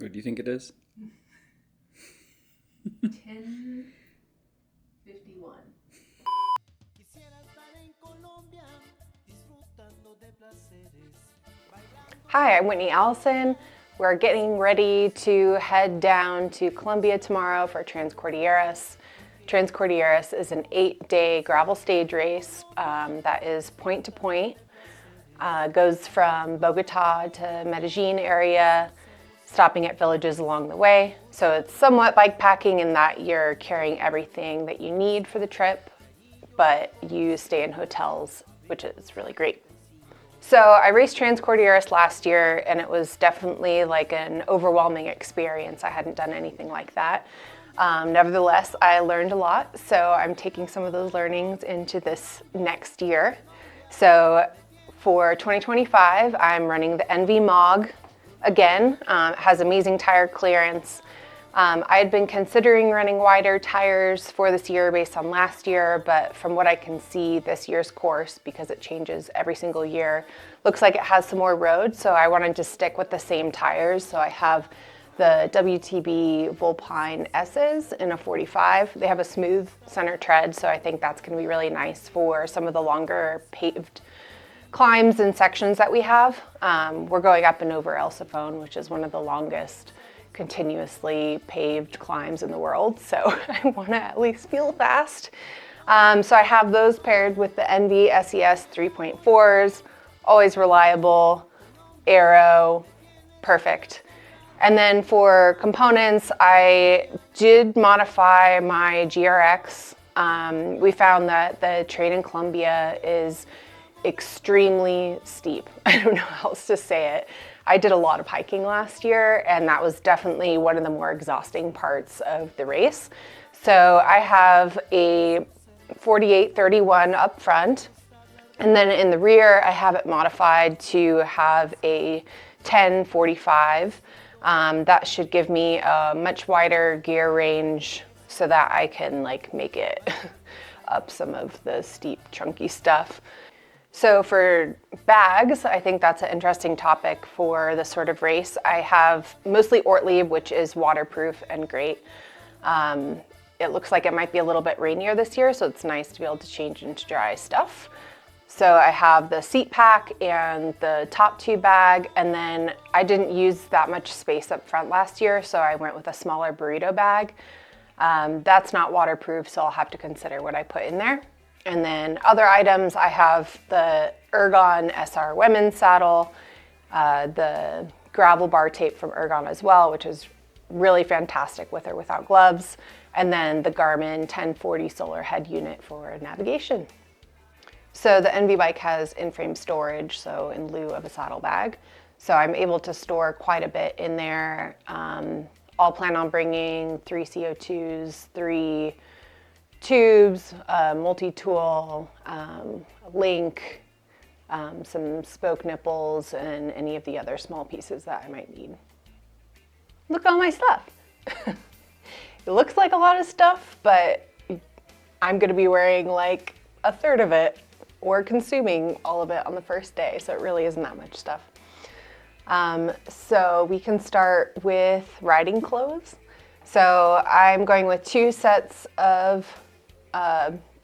What do you think it is? 10:51. Hi, I'm Whitney Allison. We're getting ready to head down to Colombia tomorrow for Transcordilleras. Transcordilleras is an 8-day gravel stage race that is point to point. Goes from Bogota to Medellin area, stopping at villages along the way. So it's somewhat bikepacking in that you're carrying everything that you need for the trip, but you stay in hotels, which is really great. So I raced Transcordilleras last year, and it was definitely like an overwhelming experience. I hadn't done anything like that. Nevertheless, I learned a lot, so I'm taking some of those learnings into this next year. So for 2025, I'm running the ENVE MOG again. It has amazing tire clearance. I had been considering running wider tires for this year based on last year, but from what I can see, this year's course, because it changes every single year, looks like it has some more road, so I wanted to stick with the same tires. So I have the WTB Vulpine-S's in a 45. They have a smooth center tread, so I think that's going to be really nice for some of the longer paved climbs and sections that we have. We're going up and over El Sifon, which is one of the longest continuously paved climbs in the world, so I want to at least feel fast. So I have those paired with the ENVE SES 3.4s, always reliable, aero, perfect. And then for components, I did modify my GRX. We found that the terrain in Colombia is extremely steep. I don't know how else to say it. I did a lot of hiking last year, and that was definitely one of the more exhausting parts of the race. So I have a 48-31 up front, and then in the rear I have it modified to have a 10-45. That should give me a much wider gear range so that I can make it up some of the steep, chunky stuff. So for bags, I think that's an interesting topic for this sort of race. I have mostly Ortlieb, which is waterproof and great. It looks like it might be a little bit rainier this year, so it's nice to be able to change into dry stuff. So I have the seat pack and the top tube bag, and then I didn't use that much space up front last year, so I went with a smaller burrito bag. That's not waterproof, so I'll have to consider what I put in there. And then other items, I have the Ergon SR women's saddle, the gravel bar tape from Ergon as well, which is really fantastic with or without gloves, and then the Garmin 1040 solar head unit for navigation. So the ENVE bike has in-frame storage, so in lieu of a saddle bag. So I'm able to store quite a bit in there. I'll plan on bringing 3 CO2s, 3 tubes, a multi-tool, link, some spoke nipples, and any of the other small pieces that I might need. Look at all my stuff. It looks like a lot of stuff, but I'm gonna be wearing like a third of it or consuming all of it on the first day, so it really isn't that much stuff. So we can start with riding clothes. So I'm going with 2 sets of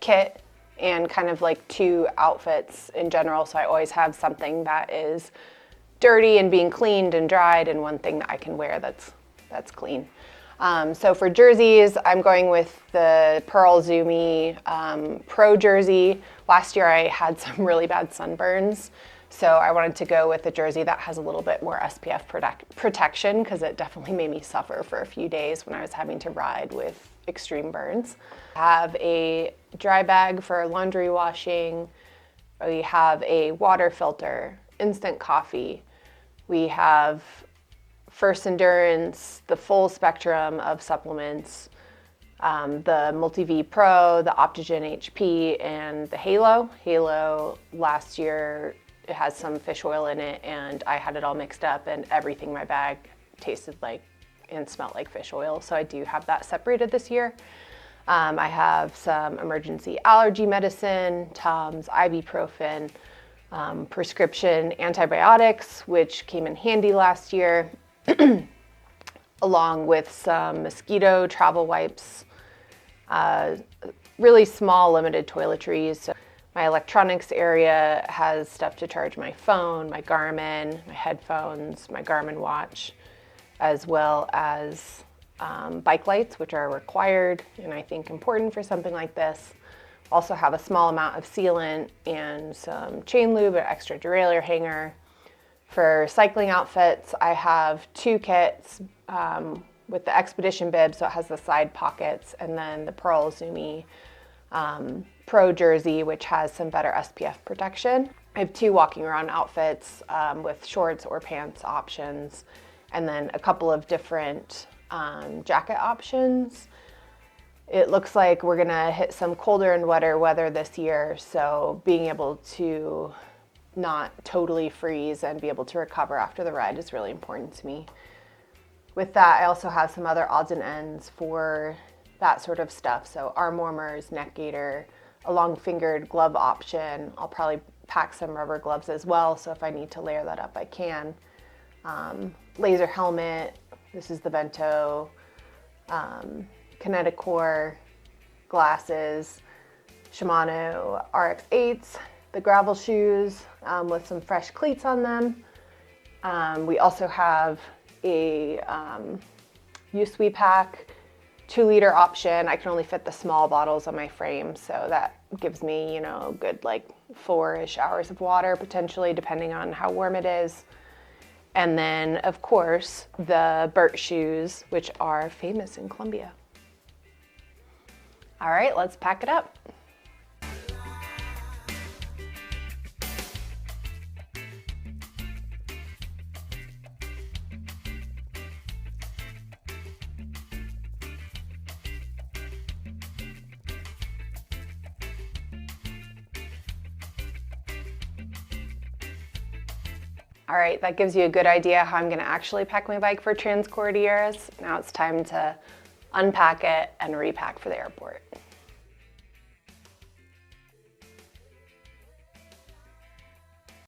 kit and kind of like 2 outfits in general, so I always have something that is dirty and being cleaned and dried, and one thing that I can wear that's clean. So for jerseys, I'm going with the Pearl iZUMi Pro jersey. Last year I had some really bad sunburns, so I wanted to go with a jersey that has a little bit more SPF protection, because it definitely made me suffer for a few days when I was having to ride with extreme burns. I have a dry bag for laundry washing. We have a water filter, instant coffee. We have First Endurance, the full spectrum of supplements, the Multi-V Pro, the Optigen HP, and the Halo. Halo last year, it has some fish oil in it, and I had it all mixed up, and everything in my bag tasted like and smelled like fish oil, so I do have that separated this year. I have some emergency allergy medicine, Tums, ibuprofen, prescription antibiotics, which came in handy last year. along with some mosquito travel wipes, really small limited toiletries. So my electronics area has stuff to charge my phone, my Garmin, my headphones, my Garmin watch, as well as bike lights, which are required and I think important for something like this. Also have a small amount of sealant and some chain lube, an extra derailleur hanger. For cycling outfits, I have 2 kits with the Expedition bib, so it has the side pockets, and then the Pearl ENVE Pro jersey, which has some better SPF protection. I have 2 walking around outfits with shorts or pants options, and then a couple of different jacket options. It looks like we're gonna hit some colder and wetter weather this year, so being able to not totally freeze and be able to recover after the ride is really important to me. With that, I also have some other odds and ends for that sort of stuff. So arm warmers, neck gaiter, a long fingered glove option. I'll probably pack some rubber gloves as well, so if I need to layer that up, I can. Laser helmet, this is the Vento, Kineticore, glasses, Shimano GRX, the gravel shoes with some fresh cleats on them. We also have a iZUMi pack, 2-liter option. I can only fit the small bottles on my frame, so that gives me, you know, a good like 4-ish hours of water potentially, depending on how warm it is. And then, of course, the Burt shoes, which are famous in Colombia. All right, let's pack it up. All right, that gives you a good idea how I'm gonna actually pack my bike for Transcordilleras. Now it's time to unpack it and repack for the airport.